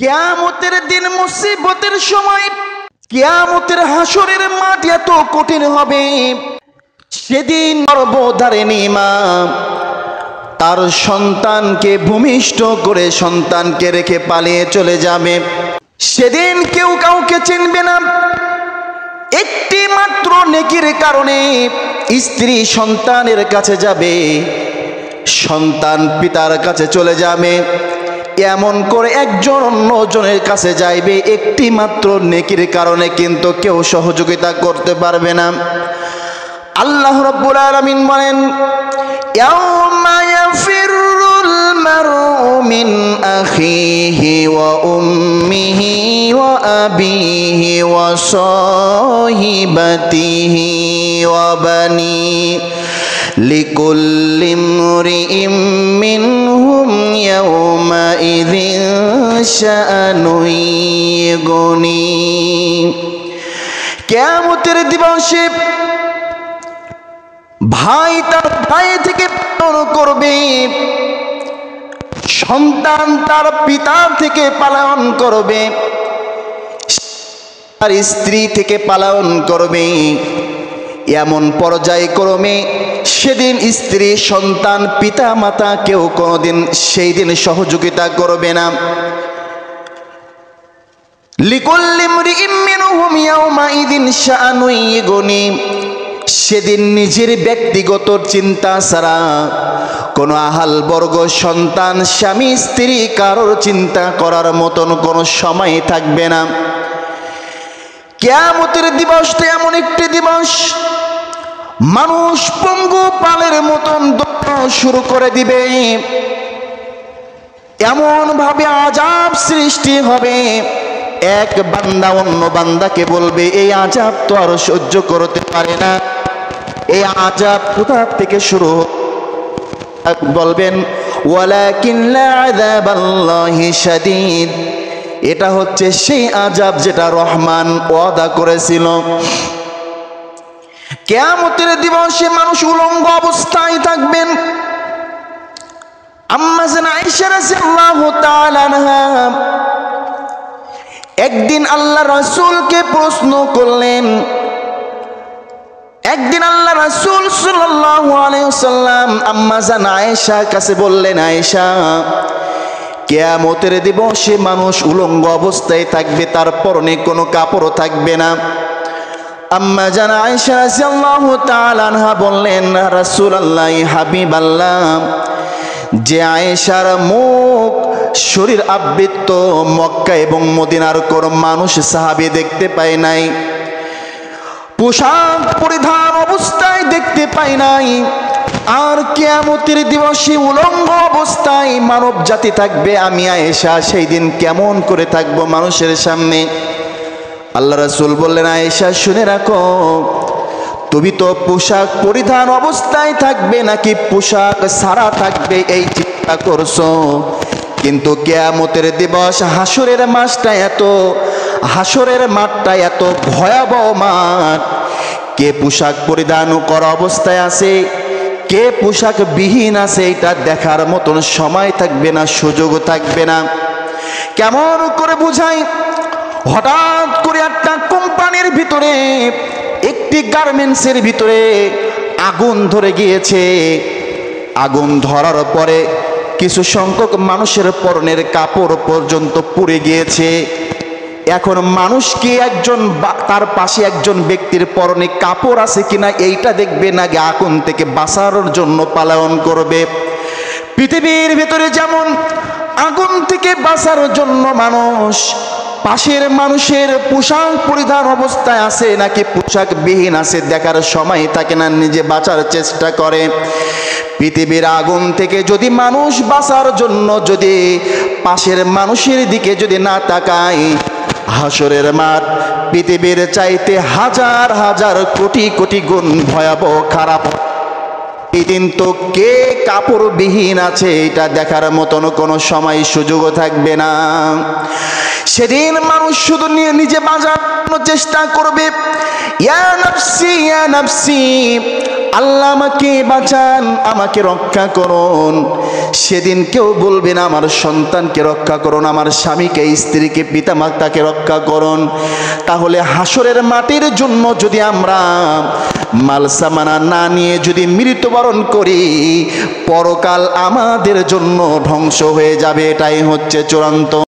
কিয়ামতের দিন, মুসিবতের সময়, কিয়ামতের হাসরের মাঠ এত কঠিন হবে। সেদিন গর্ভধারিণী মা তার সন্তানকে ভূমিষ্ঠ করে সন্তানকে রেখে পালিয়ে চলে যাবে। সেদিন কেউ কাউকে চিনবে না। একটি মাত্র নেকির কারণে স্ত্রী সন্তানের কাছে যাবে, সন্তান পিতার কাছে চলে যাবে, এমন করে একজন অন্যজনের কাছে যাইবে একটি মাত্র নেকির কারণে, কিন্তু কেউ সহযোগিতা করতে পারবে না। আল্লাহ রাব্বুল আলামিন বলেন, ইয়াউমা ইয়াফিরুল মারউ মিন আখিহি ওয়া উম্মিহি ওয়া আবিহি ওয়া সাহিবাতিহি ওয়া বানি লিকুল্লি ইমরিইম মিনহুম ইয়াউমাইযিন শাআনুন ইগনি। কিয়ামতের দিবসে ভাই তার ভাই থেকে পালায়ন করবে, সন্তান তার পিতা থেকে পালায়ন করবে, তার স্ত্রী থেকে পালায়ন করবে। এমন পর্যায়ক্রমে সেদিন স্ত্রী সন্তান পিতা মাতা কেউ কোনোদিন সেই দিন সহযোগিতা করবে না। লিকুল্লি ইমরিইম মিনহুম ইয়াউমাইযিন শাআনুন ইগনি। সেদিন নিজের ব্যক্তিগত চিন্তা ছাড়া কোনো আহাল বর্গ, সন্তান, স্বামী, স্ত্রী কারোর চিন্তা করার মতন কোনো সময় থাকবে না। কিয়ামতের দিবসটা এমন একটি দিবস, মানুষ পঙ্গু পালের মতন দৌড়ানো শুরু করে দিবে। এমন ভাবে আযাব সৃষ্টি হবে, এক বান্দা অন্য বান্দাকে বলবে এই আযাব তো আর সহ্য করতে পারে না। এই আযাব কোথা থেকে শুরু? বলবেন ওয়ালাকিন্না আযাবাল্লাহি শাদীদ। এটা হচ্ছে সেই আযাব যেটা রহমান ওয়াদা করেছিল। কিয়ামতের দিবসে মানুষ উলঙ্গ অবস্থায় থাকবেন। আম্মা জান আয়েশা রাদিয়াল্লাহু তাআলা আনহা একদিন আল্লাহ রাসূলকে প্রশ্ন করলেন। একদিন আল্লাহ রাসূল সাল্লাল্লাহু আলাইহি ওয়াসাল্লাম আম্মা জান আয়েশার কাছে বললেন, আয়েশা, কিয়ামতের দিবসে মানুষ উলঙ্গ অবস্থায় থাকবে, তার পরনে কোনো কাপড় থাকবে না। আম্মা জান আয়েশা রাদিয়াল্লাহু তাআলা আনহা বললেন, রাসূলুল্লাহ, হাবিবাল্লাহ, যে আয়েশার মুখ শরীর আবৃত মক্কা এবং মদিনার কোন মানুষ সাহাবী দেখতে পায় নাই, পোশাক পরিধান অবস্থায় দেখতে পায় নাই। আর কিয়ামতের দিবসে উলঙ্গ অবস্থায় মানব জাতি থাকবে, আমি আয়েশা সেই দিন কেমন করে থাকবো মানুষের সামনে? আল্লাহ রাসূল বললেন, আয়েশা শুনে রাখো, তুমি তো পোশাক পরিধান অবস্থায় থাকবে নাকি পোশাক ছাড়া থাকবে এই চিন্তা করছো, কিন্তু কিয়ামতের দিবস হাসরের মাঠটা এত ভয়াবহ মাঠ। কে পোশাক পরিধান করা অবস্থায় আছে, কে পোশাক বিহীন আছে, এটা দেখার মতন সময় থাকবে না, সুযোগ থাকবে না। কেমন করে বুঝাই? হঠাৎ করে একটা কোম্পানির ভিতরে, একটি গার্মেন্টসের ভিতরে আগুন ধরে গিয়েছে। আগুন ধরার পরে কিছু সংখ্যক মানুষের পরনের কাপড় পর্যন্ত পুড়ে গিয়েছে। এখন মানুষ কি একজন তার পাশে একজন ব্যক্তির পরনে কাপড় আছে কিনা এইটা দেখবে, নাকি আগুন থেকে বাঁচার জন্য পালায়ন করবে? পৃথিবীর ভিতরে যেমন আগুন থেকে বাঁচার জন্য মানুষ পাশের মানুষের পোশাক পরিধান অবস্থায় আছে নাকি পোশাক বিহীন আছে দেখার সময় থাকে না, নিজে বাঁচার চেষ্টা করে। পৃথিবীর আগুন থেকে যদি মানুষ বাঁচার জন্য যদি পাশের মানুষের দিকে যদি না তাকায়, হাসরের মাঠ পৃথিবীর চাইতে হাজার হাজার কোটি কোটি গুণ ভয়াবহ খারাপ। কিন্তু কে কাপড় বিহীন আছে এটা দেখার মতন কোনো সময় সুযোগ থাকবে না। সেদিন মানুষ শুধু নিজে বাঁচানোর চেষ্টা করবে, ইয়া নাফসি ইয়া নাফসি, আল্লাহ আমাকে বাঁচান, আমাকে রক্ষা করুন। সেদিন কেউ বলবে না আমার সন্তানকে রক্ষা করুন, আমার স্বামীকে, স্ত্রীকে, পিতামাতাকে রক্ষা করুন। তাহলে হাসরের মাটির জন্য যদি আমরা মালসামানা না নিয়ে যদি মৃত্যুবরণ করি, পরকাল আমাদের জন্য ধ্বংস হয়ে যাবে। এটাই হচ্ছে চূড়ান্ত।